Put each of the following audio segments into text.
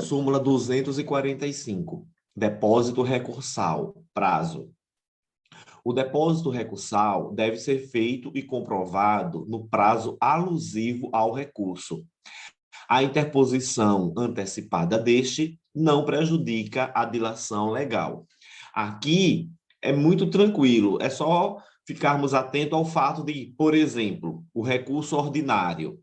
Súmula 245. Depósito recursal. Prazo. O depósito recursal deve ser feito e comprovado no prazo alusivo ao recurso. A interposição antecipada deste não prejudica a dilação legal. Aqui é muito tranquilo, é só ficarmos atentos ao fato de, por exemplo, o recurso ordinário,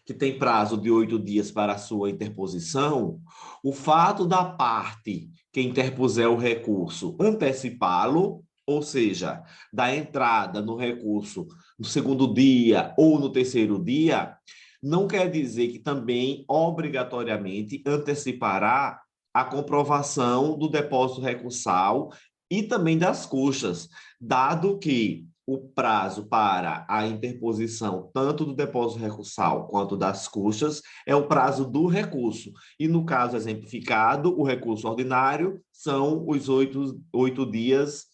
que tem prazo de 8 dias para a sua interposição, o fato da parte que interpuser o recurso antecipá-lo, ou seja, da entrada no recurso no segundo dia ou no terceiro dia, não quer dizer que também obrigatoriamente antecipará a comprovação do depósito recursal e também das custas, dado que o prazo para a interposição tanto do depósito recursal quanto das custas é o prazo do recurso. E no caso exemplificado, o recurso ordinário são os 8 dias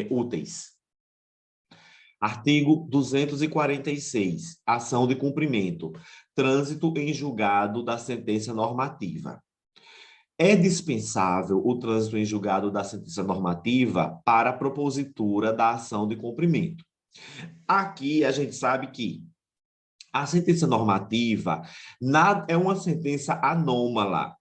úteis. Artigo 246. Ação de cumprimento. Trânsito em julgado da sentença normativa. É dispensável o trânsito em julgado da sentença normativa para a propositura da ação de cumprimento. Aqui a gente sabe que a sentença normativa é uma sentença anômala.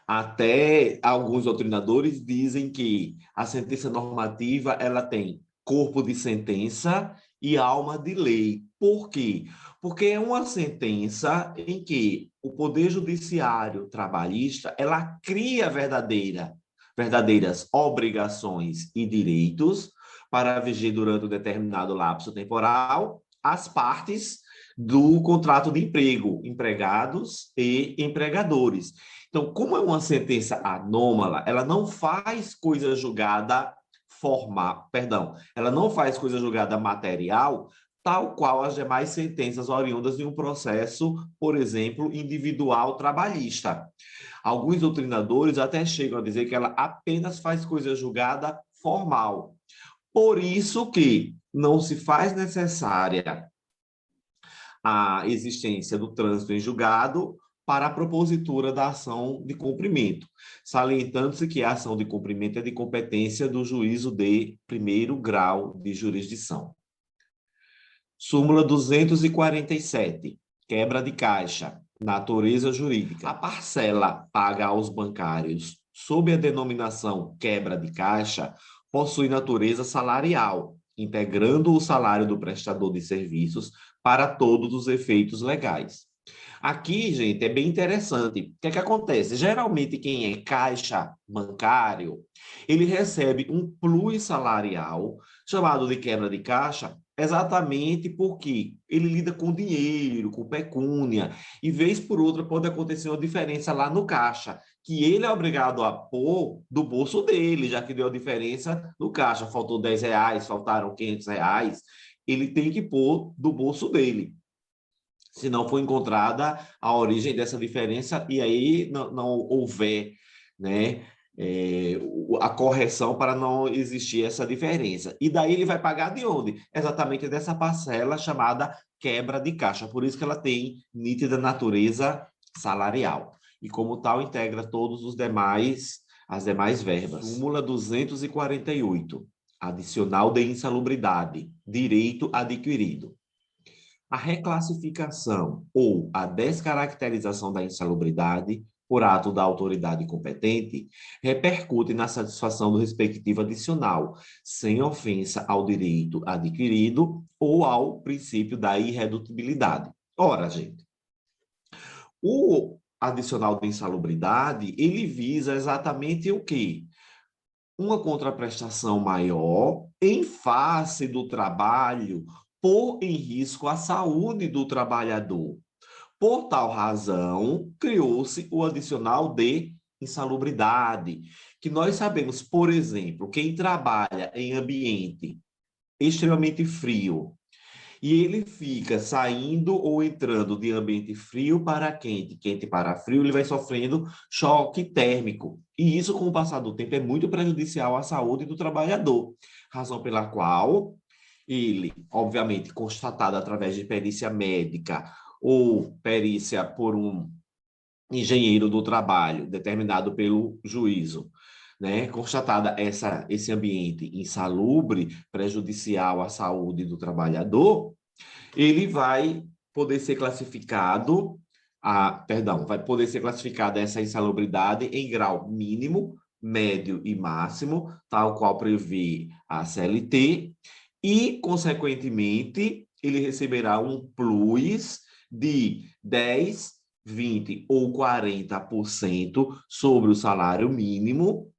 Até alguns doutrinadores dizem que a sentença normativa ela tem corpo de sentença e alma de lei. Por quê? Porque é uma sentença em que o Poder Judiciário trabalhista ela cria verdadeiras obrigações e direitos para viger durante um determinado lapso temporal as partes do contrato de emprego, empregados e empregadores. Então, como é uma sentença anômala, ela não faz coisa julgada formal, perdão, ela não faz coisa julgada material, tal qual as demais sentenças oriundas de um processo, por exemplo, individual trabalhista. Alguns doutrinadores até chegam a dizer que ela apenas faz coisa julgada formal. Por isso que não se faz necessária a existência do trânsito em julgado para a propositura da ação de cumprimento, salientando-se que a ação de cumprimento é de competência do juízo de primeiro grau de jurisdição. Súmula 247. Quebra de caixa. Natureza jurídica. A parcela paga aos bancários sob a denominação quebra de caixa possui natureza salarial, integrando o salário do prestador de serviços para todos os efeitos legais. Aqui, gente, é bem interessante. O que é que acontece? Geralmente, quem é caixa bancário, ele recebe um plus salarial, chamado de quebra de caixa, exatamente porque ele lida com dinheiro, com pecúnia, e vez por outra pode acontecer uma diferença lá no caixa, que ele é obrigado a pôr do bolso dele, já que deu a diferença no caixa. Faltou R$ 10, faltaram R$ 500, ele tem que pôr do bolso dele, se não for encontrada a origem dessa diferença e aí não houver, né, a correção para não existir essa diferença. E daí ele vai pagar de onde? Exatamente dessa parcela chamada quebra de caixa. Por isso que ela tem nítida natureza salarial. E como tal, integra todos as demais verbas. Súmula 248. Adicional de insalubridade. Direito adquirido. A reclassificação ou a descaracterização da insalubridade por ato da autoridade competente repercute na satisfação do respectivo adicional, sem ofensa ao direito adquirido ou ao princípio da irredutibilidade. Ora, gente, o adicional de insalubridade, ele visa exatamente o quê? Uma contraprestação maior em face do trabalho pôr em risco a saúde do trabalhador. Por tal razão, criou-se o adicional de insalubridade, que nós sabemos, por exemplo, quem trabalha em ambiente extremamente frio, e ele fica saindo ou entrando de ambiente frio para quente, quente para frio, ele vai sofrendo choque térmico. E isso, com o passar do tempo, é muito prejudicial à saúde do trabalhador. Razão pela qual ele, obviamente, constatado através de perícia médica ou perícia por um engenheiro do trabalho, determinado pelo juízo, né? Constatada esse ambiente insalubre, prejudicial à saúde do trabalhador, ele vai poder ser classificado, vai poder ser classificada essa insalubridade em grau mínimo, médio e máximo, tal qual prevê a CLT, e, consequentemente, ele receberá um plus de 10, 20 ou 40% sobre o salário mínimo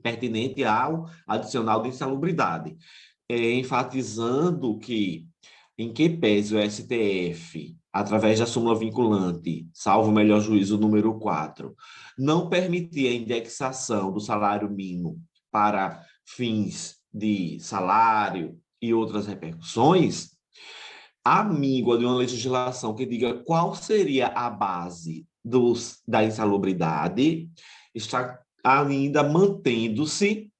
pertinente ao adicional de insalubridade, enfatizando que, em que pese o STF, através da súmula vinculante, salvo o melhor juízo número 4, não permitir a indexação do salário mínimo para fins de salário e outras repercussões, a míngua de uma legislação que diga qual seria a base da insalubridade está ainda mantendo-se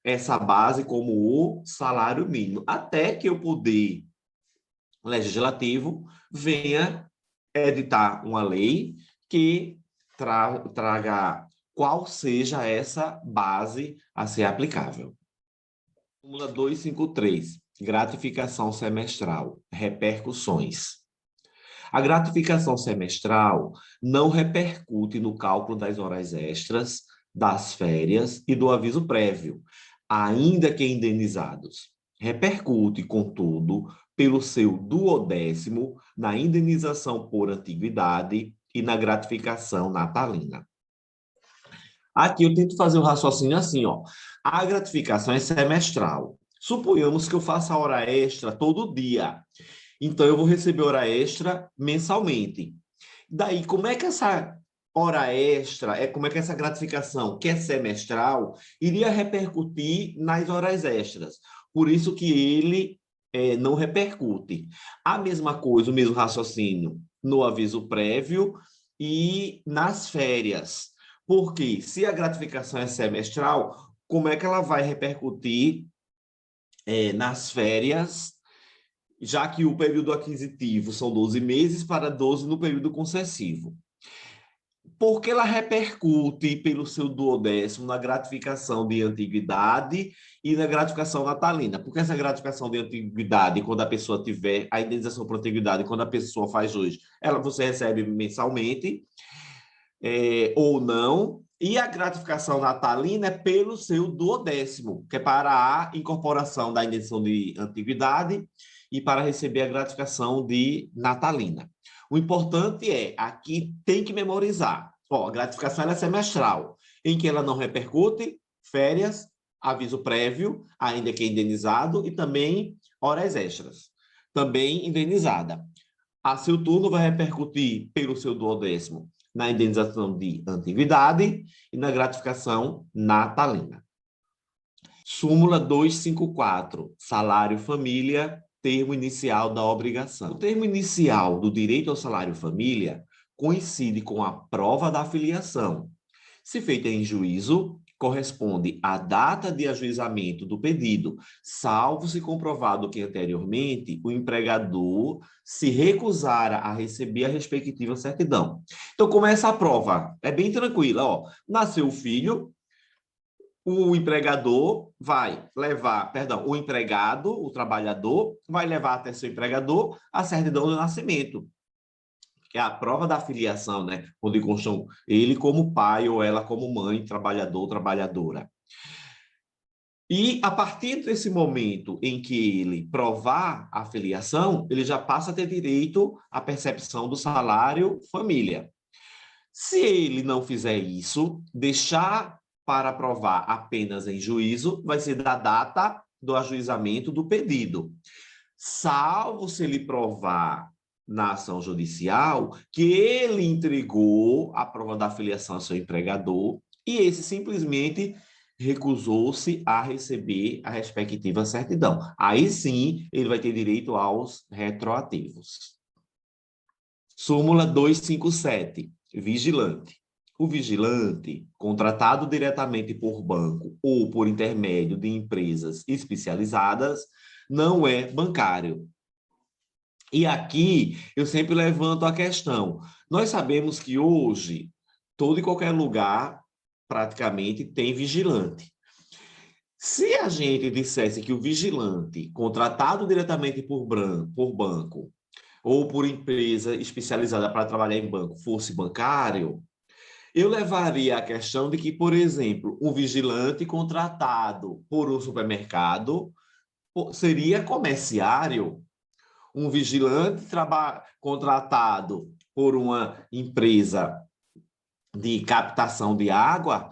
essa base como o salário mínimo, até que o poder legislativo venha editar uma lei que traga qual seja essa base a ser aplicável. Súmula 253, gratificação semestral, repercussões. A gratificação semestral não repercute no cálculo das horas extras, das férias e do aviso prévio, ainda que indenizados. Repercute, contudo, pelo seu duodécimo na indenização por antiguidade e na gratificação natalina. Aqui eu tento fazer o raciocínio assim, ó. A gratificação é semestral. Suponhamos que eu faça hora extra todo dia. Então, eu vou receber hora extra mensalmente. Daí, como é que essa hora extra, como é que essa gratificação, que é semestral, iria repercutir nas horas extras? Por isso que ele não repercute. A mesma coisa, o mesmo raciocínio no aviso prévio e nas férias. Porque se a gratificação é semestral, como é que ela vai repercutir nas férias, já que o período aquisitivo são 12 meses para 12 no período concessivo? Porque ela repercute pelo seu duodécimo na gratificação de antiguidade e na gratificação natalina. Porque essa gratificação de antiguidade, quando a pessoa tiver a indenização por antiguidade, quando a pessoa faz hoje, você recebe mensalmente, ou não, e a gratificação natalina é pelo seu duodécimo, que é para a incorporação da indenização de antiguidade e para receber a gratificação de natalina. O importante aqui tem que memorizar. A gratificação é semestral, em que ela não repercute férias, aviso prévio, ainda que indenizado, e também horas extras, também indenizada. A seu turno vai repercutir pelo seu duodécimo na indenização de antiguidade e na gratificação natalina. Súmula 254, salário família, termo inicial da obrigação. O termo inicial do direito ao salário família coincide com a prova da filiação. Se feita em juízo, corresponde à data de ajuizamento do pedido, salvo se comprovado que anteriormente o empregador se recusara a receber a respectiva certidão. Então, como é essa prova? É bem tranquila, ó. Nasceu o filho, o empregador vai levar, o empregado, o trabalhador, vai levar até seu empregador a certidão do nascimento, que é a prova da filiação, né? Onde constam ele como pai ou ela como mãe, trabalhador, trabalhadora. E, a partir desse momento em que ele provar a filiação, ele já passa a ter direito à percepção do salário família. Se ele não fizer isso, deixar para provar apenas em juízo, vai ser da data do ajuizamento do pedido. Salvo se ele provar na ação judicial que ele entregou a prova da filiação ao seu empregador e esse simplesmente recusou-se a receber a respectiva certidão. Aí sim, ele vai ter direito aos retroativos. Súmula 257, vigilante. O vigilante, contratado diretamente por banco ou por intermédio de empresas especializadas, não é bancário. E aqui eu sempre levanto a questão. Nós sabemos que hoje, todo e qualquer lugar, praticamente, tem vigilante. Se a gente dissesse que o vigilante, contratado diretamente por banco ou por empresa especializada para trabalhar em banco, fosse bancário, eu levaria a questão de que, por exemplo, um vigilante contratado por um supermercado seria comerciário, um vigilante contratado por uma empresa de captação de água,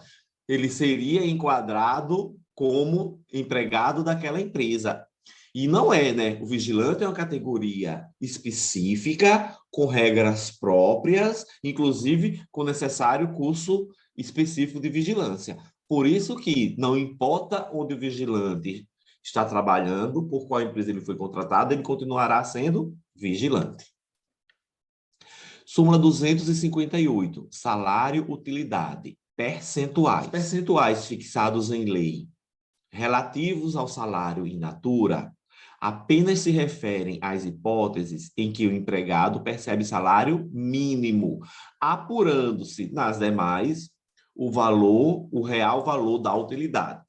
ele seria enquadrado como empregado daquela empresa. E não é, né? O vigilante é uma categoria específica, com regras próprias, inclusive com necessário curso específico de vigilância. Por isso que não importa onde o vigilante está trabalhando, por qual empresa ele foi contratado, ele continuará sendo vigilante. Súmula 258, salário, utilidade, percentuais. Percentuais fixados em lei relativos ao salário in natura apenas se referem às hipóteses em que o empregado percebe salário mínimo, apurando-se nas demais o real valor da utilidade.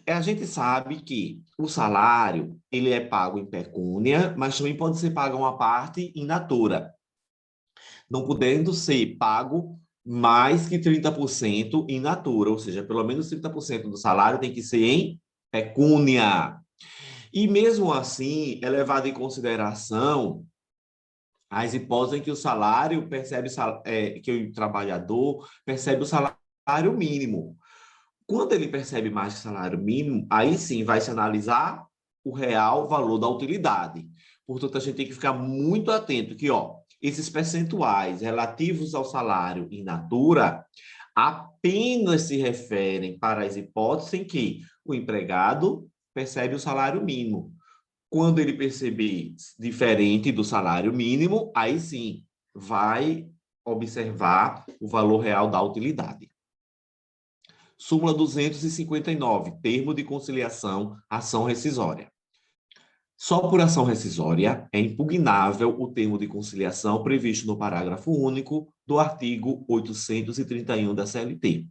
A gente sabe que o salário ele é pago em pecúnia, mas também pode ser pago uma parte in natura, não podendo ser pago mais que 30% in natura, ou seja, pelo menos 30% do salário tem que ser em pecúnia. E mesmo assim, é levado em consideração as hipóteses em que o salário percebe, que o trabalhador percebe o salário mínimo. Quando ele percebe mais que o salário mínimo, aí sim vai se analisar o real valor da utilidade. Portanto, a gente tem que ficar muito atento que, ó, esses percentuais relativos ao salário in natura apenas se referem para as hipóteses em que o empregado percebe o salário mínimo. Quando ele perceber diferente do salário mínimo, aí sim vai observar o valor real da utilidade. Súmula 259, termo de conciliação, ação rescisória. Só por ação rescisória é impugnável o termo de conciliação previsto no parágrafo único do artigo 831 da CLT.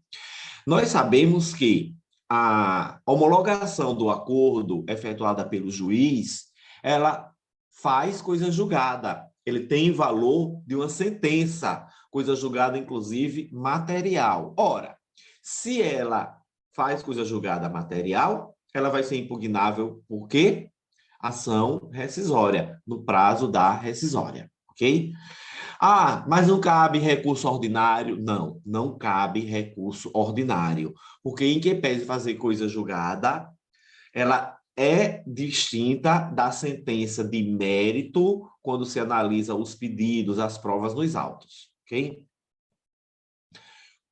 Nós sabemos que a homologação do acordo efetuada pelo juiz, ela faz coisa julgada. Ele tem valor de uma sentença, coisa julgada, inclusive, material. Ora, se ela faz coisa julgada material, ela vai ser impugnável por quê? Ação rescisória, no prazo da rescisória, ok? Ah, mas não cabe recurso ordinário? Não, não cabe recurso ordinário, porque em que pese fazer coisa julgada, ela é distinta da sentença de mérito quando se analisa os pedidos, as provas nos autos, ok?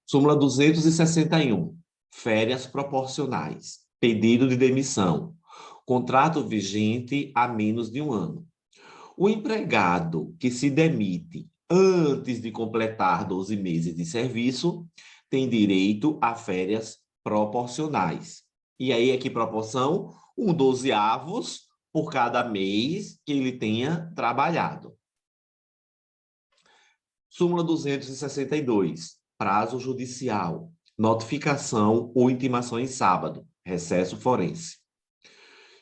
Súmula 261, férias proporcionais, pedido de demissão, contrato vigente há menos de um ano. O empregado que se demite antes de completar 12 meses de serviço tem direito a férias proporcionais. E aí, que proporção? 1/12 por cada mês que ele tenha trabalhado. Súmula 262, prazo judicial, notificação ou intimação em sábado, recesso forense.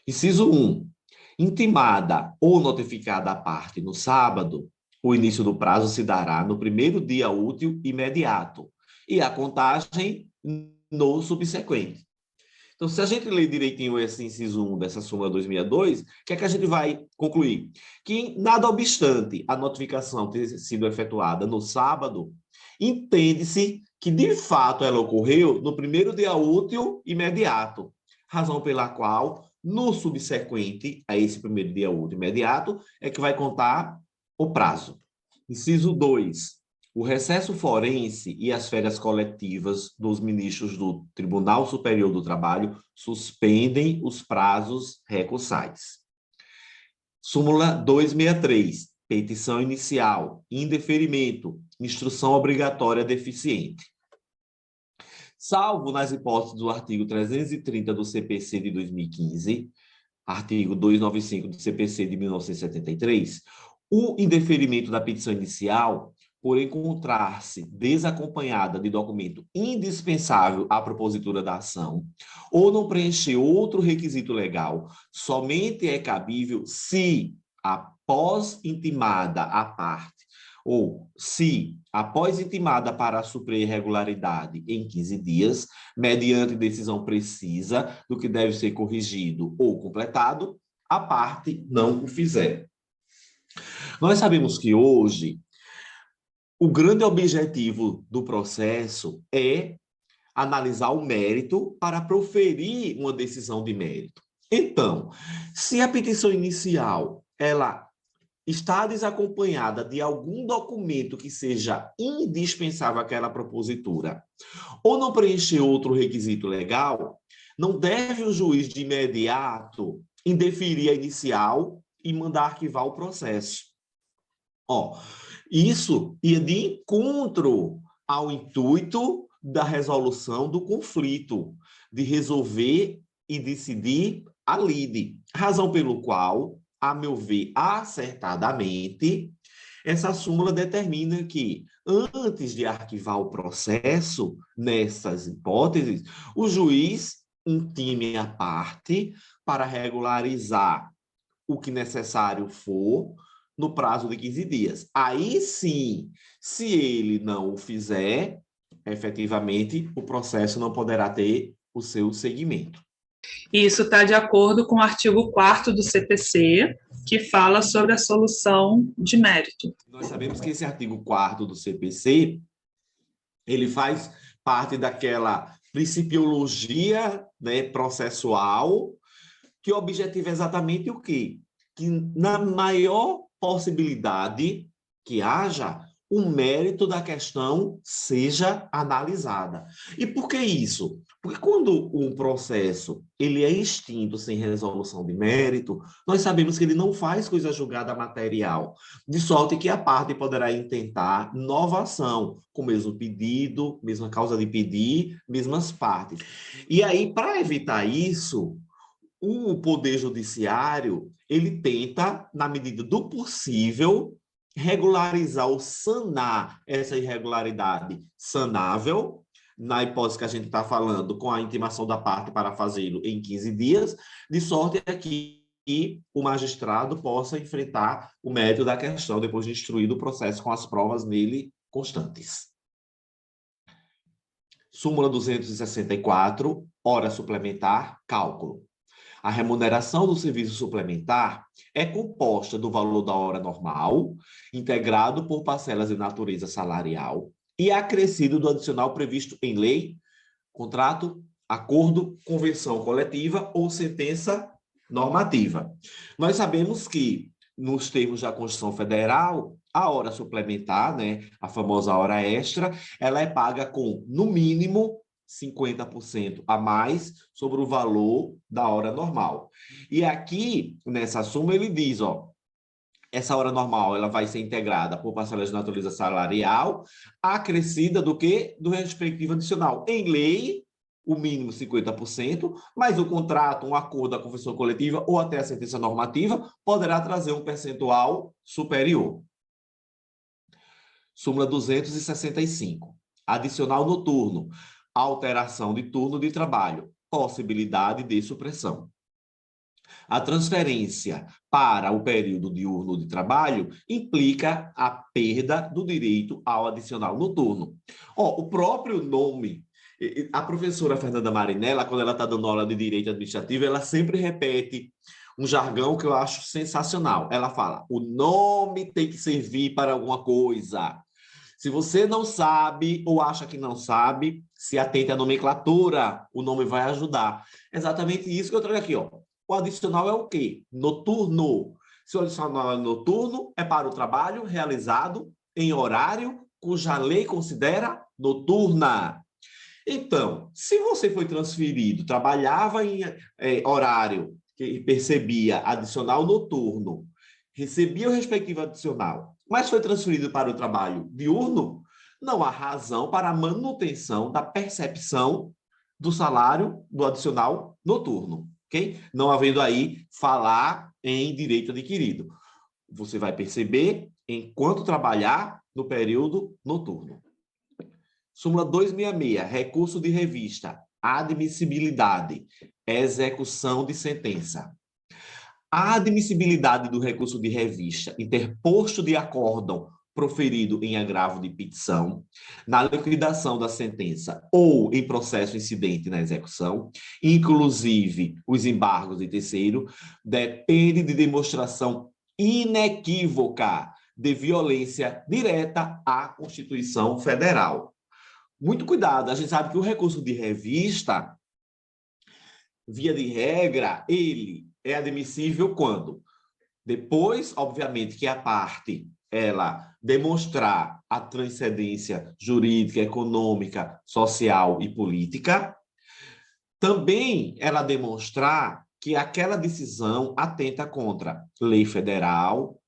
Inciso 1. Intimada ou notificada a parte no sábado, o início do prazo se dará no primeiro dia útil imediato e a contagem no subsequente. Então, se a gente ler direitinho esse inciso 1 dessa súmula 262, o que é que a gente vai concluir? Que, nada obstante a notificação ter sido efetuada no sábado, entende-se que, de fato, ela ocorreu no primeiro dia útil imediato, razão pela qual, no subsequente a esse primeiro dia útil imediato, é que vai contar o prazo. Inciso 2. O recesso forense e as férias coletivas dos ministros do Tribunal Superior do Trabalho suspendem os prazos recursais. Súmula 263. Petição inicial, indeferimento, instrução obrigatória deficiente. Salvo nas hipóteses do artigo 330 do CPC de 2015, artigo 295 do CPC de 1973, o indeferimento da petição inicial, por encontrar-se desacompanhada de documento indispensável à propositura da ação, ou não preencher outro requisito legal, somente é cabível se, após intimada a parte, ou se, após intimada para suprir irregularidade em 15 dias, mediante decisão precisa do que deve ser corrigido ou completado, a parte não o fizer. Nós sabemos que hoje o grande objetivo do processo é analisar o mérito para proferir uma decisão de mérito. Então, se a petição inicial ela está desacompanhada de algum documento que seja indispensável àquela propositura, ou não preencher outro requisito legal, não deve o juiz de imediato indeferir a inicial e mandar arquivar o processo. Isso ia de encontro ao intuito da resolução do conflito, de resolver e decidir a lide, razão pelo qual, a meu ver, acertadamente, essa súmula determina que, antes de arquivar o processo, nessas hipóteses, o juiz intime a parte para regularizar o que necessário for, no prazo de 15 dias. Aí sim, se ele não o fizer, efetivamente, o processo não poderá ter o seu seguimento. Isso está de acordo com o artigo 4º do CPC, que fala sobre a solução de mérito. Nós sabemos que esse artigo 4º do CPC, ele faz parte daquela principiologia, né, processual, que o objetivo é exatamente o quê? Que na maior possibilidade que haja, o mérito da questão seja analisada. E por que isso? Porque quando um processo ele é extinto sem resolução de mérito, nós sabemos que ele não faz coisa julgada material, de sorte que a parte poderá intentar nova ação, com o mesmo pedido, mesma causa de pedir, mesmas partes. E aí, para evitar isso, o Poder Judiciário, ele tenta, na medida do possível, regularizar ou sanar essa irregularidade sanável, na hipótese que a gente está falando, com a intimação da parte para fazê-lo em 15 dias, de sorte que o magistrado possa enfrentar o mérito da questão depois de instruído o processo com as provas nele constantes. Súmula 264, hora suplementar, cálculo. A remuneração do serviço suplementar é composta do valor da hora normal, integrado por parcelas de natureza salarial e acrescido do adicional previsto em lei, contrato, acordo, convenção coletiva ou sentença normativa. Nós sabemos que, nos termos da Constituição Federal, a hora suplementar, né, a famosa hora extra, ela é paga com, no mínimo, 50% a mais sobre o valor da hora normal. E aqui, nessa súmula, ele diz, essa hora normal ela vai ser integrada por parcelas de natureza salarial, acrescida do quê? Do respectivo adicional. Em lei, o mínimo 50%, mas o contrato, um acordo da convenção coletiva ou até a sentença normativa poderá trazer um percentual superior. Súmula 265. Adicional noturno. Alteração de turno de trabalho, possibilidade de supressão. A transferência para o período diurno de trabalho implica a perda do direito ao adicional noturno. O próprio nome, a professora Fernanda Marinella, quando ela está dando aula de direito administrativo, ela sempre repete um jargão que eu acho sensacional. Ela fala, o nome tem que servir para alguma coisa. Se você não sabe ou acha que não sabe, se atente à nomenclatura, o nome vai ajudar. Exatamente isso que eu trago aqui. O adicional é o quê? Noturno. Se o adicional é noturno, é para o trabalho realizado em horário cuja lei considera noturna. Então, se você foi transferido, trabalhava em horário que percebia adicional noturno, recebia o respectivo adicional, mas foi transferido para o trabalho diurno, não há razão para a manutenção da percepção do salário do adicional noturno. ok? Não havendo aí falar em direito adquirido. Você vai perceber enquanto trabalhar no período noturno. Súmula 266, recurso de revista, admissibilidade, execução de sentença. A admissibilidade do recurso de revista interposto de acórdão proferido em agravo de petição, na liquidação da sentença ou em processo incidente na execução, inclusive os embargos de terceiro, depende de demonstração inequívoca de violência direta à Constituição Federal. Muito cuidado, a gente sabe que o recurso de revista, via de regra, ele é admissível quando? Depois, obviamente, que a parte ela demonstrar a transcendência jurídica, econômica, social e política, também ela demonstrar que aquela decisão atenta contra lei federal,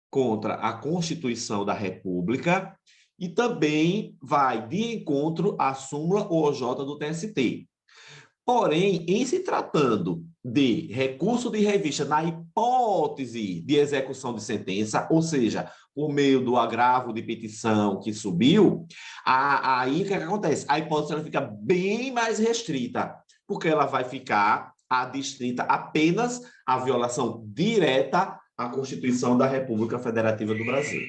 contra a Constituição da República e também vai de encontro à súmula OJ do TST. Porém, em se tratando de recurso de revista na hipótese de execução de sentença, ou seja, por meio do agravo de petição que subiu, aí o que acontece? A hipótese ela fica bem mais restrita, porque ela vai ficar adstrita apenas à violação direta à Constituição da República Federativa do Brasil.